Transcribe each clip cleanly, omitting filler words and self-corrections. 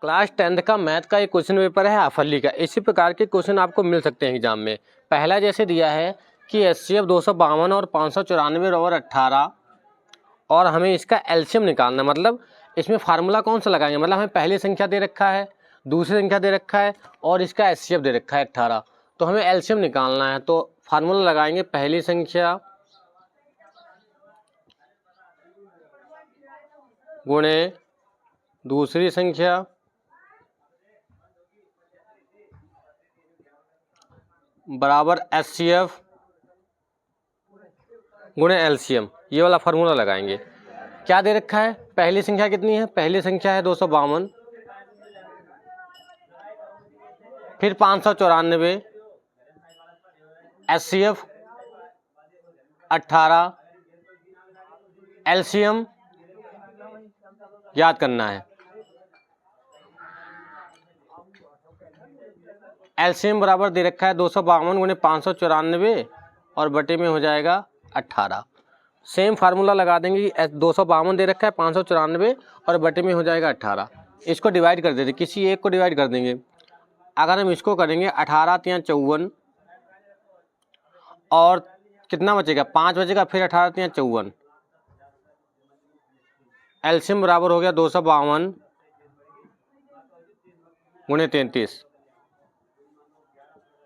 Class 10th का math का एक क्वेश्चन पेपर है हाफली का। इसी प्रकार के क्वेश्चन आपको मिल सकते हैं एग्जाम में। पहला जैसे दिया है कि HCF 252 और 594 बराबर 18 और हमें इसका एलसीएम निकालना, मतलब इसमें फार्मूला कौन सा लगाएंगे, मतलब हमें पहली संख्या दे रखा है, दूसरी संख्या दे रखा है और इसका HCF दे रखा है 18, तो हमें एलसीएम निकालना है। तो फार्मूला लगाएंगे पहली संख्या गुणे दूसरी संख्या बराबर HCF गुणे एलसीएम, ये वाला फार्मूला लगाएंगे। क्या दे रखा है, पहली संख्या कितनी है, पहली संख्या है 252, फिर 594, HCF 18, एलसीएम याद करना है। एलसीएम बराबर दे रखा है 252 गुणे 594 और बटे में हो जाएगा 18। सेम फार्मूला लगा देंगे कि 252 दे रखा है, 594 और बटे में हो जाएगा 18। इसको डिवाइड कर देते, किसी एक को डिवाइड कर देंगे। अगर हम इसको करेंगे 18 × 54 और कितना बचेगा, 5 बचेगा, फिर 18 × 54, एलसीएम बराबर हो गया 252 गुणे 33।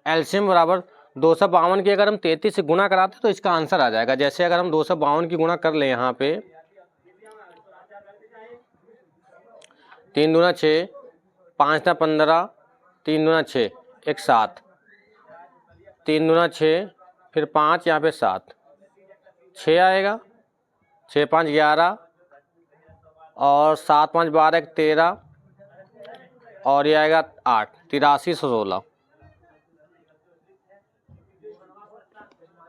एलसीएम बराबर 252 की अगर हम 33 से गुना कराते तो इसका आंसर आ जाएगा। जैसे अगर हम 252 की गुना कर ले, यहाँ पे 3 दूना 6, 5 ना 15, 3 दूना 6, 1 7, 3 दूना 6, फिर 5, यहाँ पे 7, 6 आएगा, 6 5 11 और 7 5 12 1 13 और ये आएगा 8, 8316,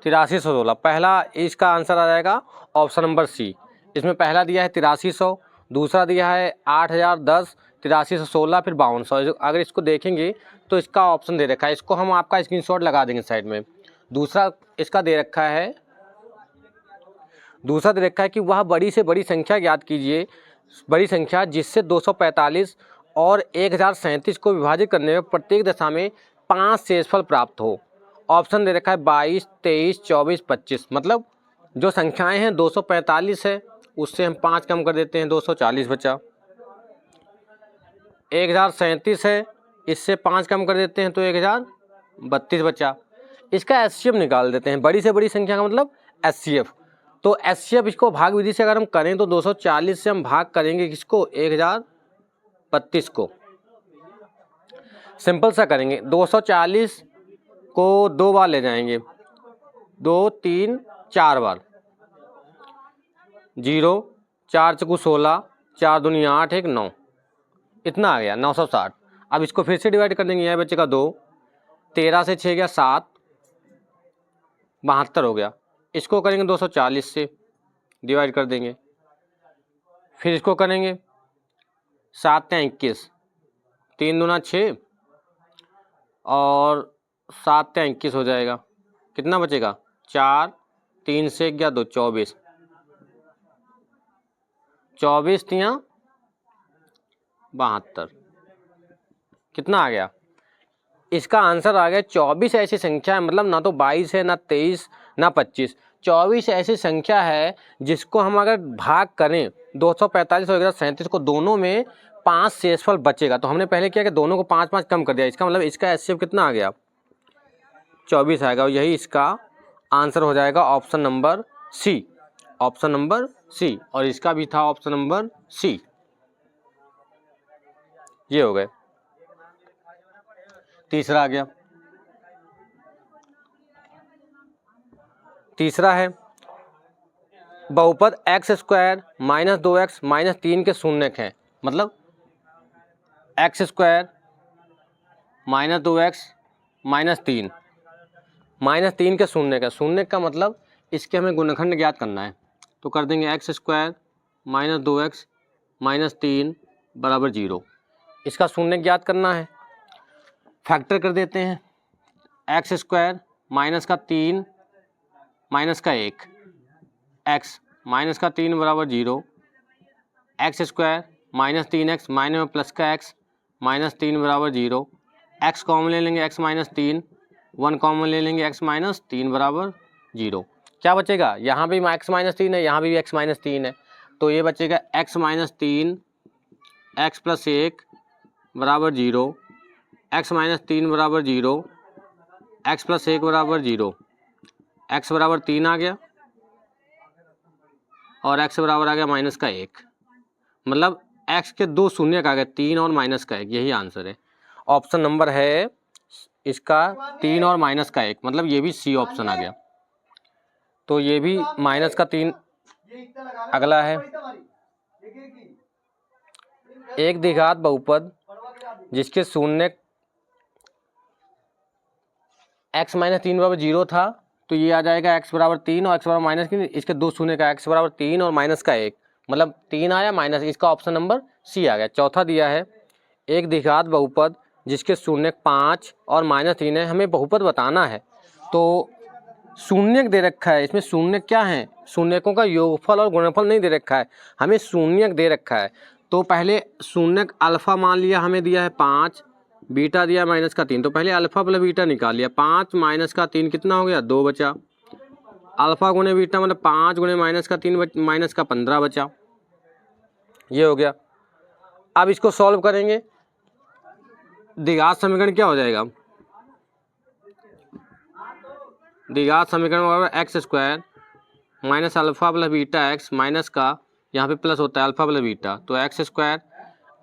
8316। पहला इसका आंसर आ जाएगा ऑप्शन नंबर सी। इसमें पहला दिया है 8300, दूसरा दिया है 8010, 8316, फिर 5200। अगर इसको देखेंगे तो इसका ऑप्शन दे रखा है, इसको हम आपका स्क्रीनशॉट लगा देंगे साइड में। दूसरा इसका दे रखा है, दूसरा दे रखा है कि वह बड़ी से बड़ी संख्या याद कीजिए, बड़ी संख्या जिससे 245 और 1037 को विभाजित करने में प्रत्येक दशा में 5 शेषफल प्राप्त हो। ऑप्शन दे रखा है 22, 23, 24, 25। मतलब जो संख्याएं हैं 245 है, उससे हम 5 कम कर देते हैं, 240 बचा। 1037 है, इससे 5 कम कर देते हैं तो 1032 बचा। इसका HCF निकाल देते हैं, बड़ी से बड़ी संख्या का मतलब HCF। तो HCF इसको भाग विधि से अगर हम करें तो 240 से हम भाग करेंगे किसको, 1032 को। सिंपल सा करेंगे, 240 को 2 बार ले जाएंगे, 2 3 4 बार, 0 4 चौको 16, 4 दूनी 8 1 9, इतना आ गया 960। अब इसको फिर से डिवाइड कर देंगे, यह बचेगा 2, 13 से 6 गया 7, 72 हो गया। इसको करेंगे 240 से डिवाइड कर देंगे, फिर इसको करेंगे 7 या 21, 3 दूना 6 और 7 या 21 हो जाएगा। कितना बचेगा, 4, 3 से गया 2, 24, 24 या 72, कितना आ गया। इसका आंसर आ गया 24 ऐसी संख्या है, मतलब ना तो 22 है, ना 23, ना 25। 24 ऐसी संख्या है जिसको हम अगर भाग करें 245 और 1037 को, दोनों में 5 शेषफल बचेगा। तो हमने पहले किया कि दोनों को 5 5 कम कर दिया, इसका मतलब इसका HCF कितना आ गया, 24 आएगा। और यही इसका आंसर हो जाएगा option number C, option number C. और इसका भी था ऑप्शन नंबर सी। ये हो गए। तीसरा आ गया, तीसरा है बहुपद x² - 2x - 3 के शून्यक हैं। मतलब x² - 2x - 3 -3 के शून्यक है। शून्यक का मतलब इसके हमें गुणनखंड ज्ञात करना है, तो कर देंगे x² - 2x - 3 बराबर 0। इसका शून्यक ज्ञात करना है, फैक्टर कर देते हैं, x² माइनस का 3 माइनस का 1, x माइनस का 3 बराबर 0, x² - 3x माइनस में प्लस का x -3 बराबर 0, x कॉमन ले लेंगे x -3, 1 कॉमन ले लेंगे x -3 बराबर 0। क्या बचेगा, यहाँ भी x -3 है, यहाँ भी x -3 है, तो ये बचेगा x -3 x + 1 बराबर 0, x -3 बराबर 0, x + 1 बराबर 0, x बराबर 3 आ गया और x बराबर आ गया -1। मतलब x के दो शून्य का आ गया, 3 और -1, यही आंसर है। ऑप्शन नंबर है इसका 3 और -1, मतलब ये भी सी ऑप्शन आ गया। तो ये भी -3 अगला है। एक द्विघात बहुपद जिसके शून्य x -3 बराबर 0 था, तो ये आ जाएगा x बराबर 3 और x बराबर -3, इसके दो शून्य का x बराबर 3 और -1, मतलब 3 आया माइनस, इसका ऑप्शन नंबर सी आ गया। चौथा दिया है एक द्विघात बहुपद जिसके शून्य 5 और -3 है, हमें बहुपद बताना है। तो शून्यक दे रखा है, इसमें शून्य क्या है, शून्यकों का योगफल और गुणनफल नहीं दे रखा है, हमें शून्यक दे रखा है। तो पहले शून्यक अल्फा मान लिया, हमें दिया है 5, बीटा दिया -3, तो पहले अल्फा प्लस बीटा निकाल लिया। 5 -3 कितना हो गया, 2 बचा। अल्फा गुणे बीटा मतलब 5 गुणे -3 -15 बचा, ये हो गया। अब इसको सॉल्व करेंगे, द्विघात समीकरण क्या हो जाएगा, द्विघात समीकरण बराबर x² minus alpha plus beta x minus का यहाँ पे प्लस होता है अल्फा प्लस बीटा, तो x²,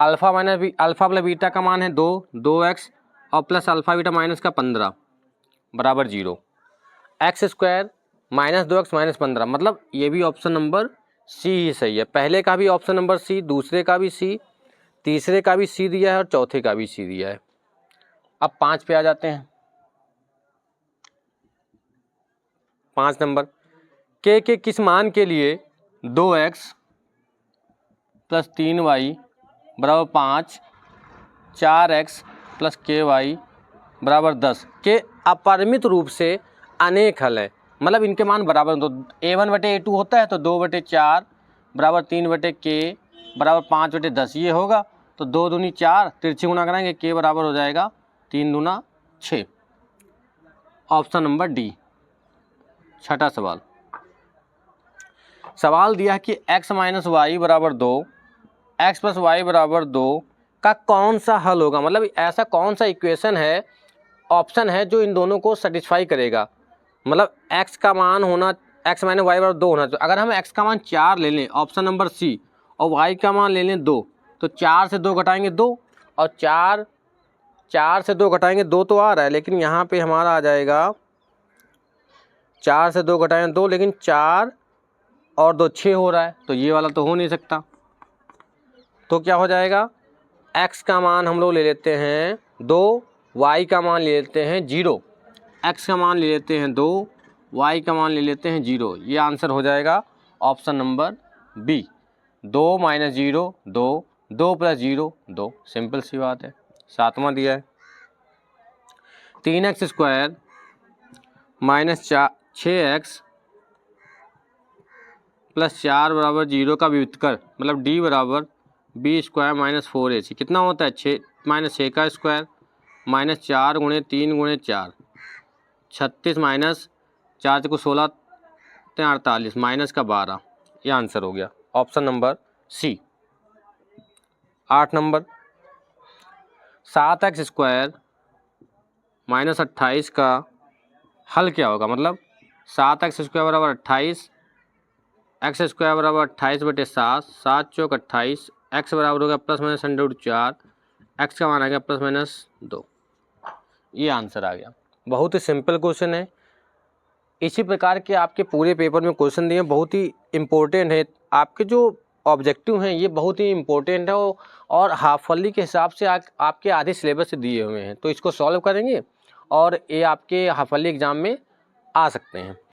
alpha minus alpha plus beta का मान है 2x और प्लस अल्फा बीटा माइनस का 15 बराबर 0। x² -2x -15, मतलब ये भी ऑप्शन नंबर सी ही सही है। पहले का भी ऑप्शन नंबर सी, दूसरे का भी सी, तीसरे का भी सी दिया है और चौथे का भी सी दिया है। अब 5 पे आ जाते हैं। 5 नंबर, के किस मान के लिए 2x + 3y बराबर 5, 4x + ky बराबर 10 के अपरिमित रूप से अनेक हल है, मतलब इनके मान बराबर, तो a1/a2 होता है, तो 2/4 बराबर 3/k बराबर 5/10 ये होगा। तो 2 दूनी 4, तिरछी गुना कराएंगे, k बराबर हो जाएगा 3 दूना 6, ऑप्शन नंबर डी। छठा सवाल, सवाल दिया कि x - y बराबर 2, x + y बराबर 2 का कौन सा हल होगा, मतलब ऐसा कौन सा इक्वेशन है, ऑप्शन है जो इन दोनों को सेटिस्फाई करेगा। मतलब x का मान होना, x - y बराबर 2 होना चाहिए। अगर हम x का मान 4 ले लें, ऑप्शन नंबर सी, और y का मान ले लें 2, तो 4 से 2 घटाएंगे 2, और 4 से 2 घटाएंगे 2 तो आ रहा है, लेकिन यहाँ पे हमारा आ जाएगा 4 से 2 घटाएंगे 2, लेकिन 4 और 2 6 हो रहा है, तो ये वाला तो हो नहीं सकता। तो क्या हो जाएगा, x का मान हम लोग ले लेते हैं 2, y का मान ले लेते हैं 0, x का मान ले लेते हैं 2, y का मान ले लेते हैं 0, ये आंसर हो जाएगा ऑप्शन नंबर बी। 2 - 0 2, 2 + 0 2, सिंपल सी बात है। 7वां दिया है 3x² - 6x + 4 बराबर 0 का व्युत्क्रम, मतलब d बराबर b² - 4ac कितना होता है, 6 - 6 का स्क्वायर -4 × 3 × 4, 36 -4 को 16 48 माइनस का 12, ये आंसर हो गया ऑप्शन नंबर सी। 8 नंबर, 7x² - 28 का हल क्या होगा, मतलब 7x² बराबर 28, x² बराबर 28/7, 7 × 4 = 28, x बराबर हो गया ±√4, x का मान आ गया ±2, ये आंसर आ गया। बहुत ही सिंपल क्वेश्चन है। इसी प्रकार के आपके पूरे पेपर में क्वेश्चन दिए, बहुत ही इम्पोर्टेंट है। आपके जो ऑब्जेक्टिव हैं ये बहुत ही इम्पोर्टेंट है, और हाफ ईयरली के हिसाब से आपके आधे सिलेबस से दिए हुए हैं, तो इसको सॉल्व करेंगे और ये आपके हाफ ईयरली एग्जाम में आ सकते हैं।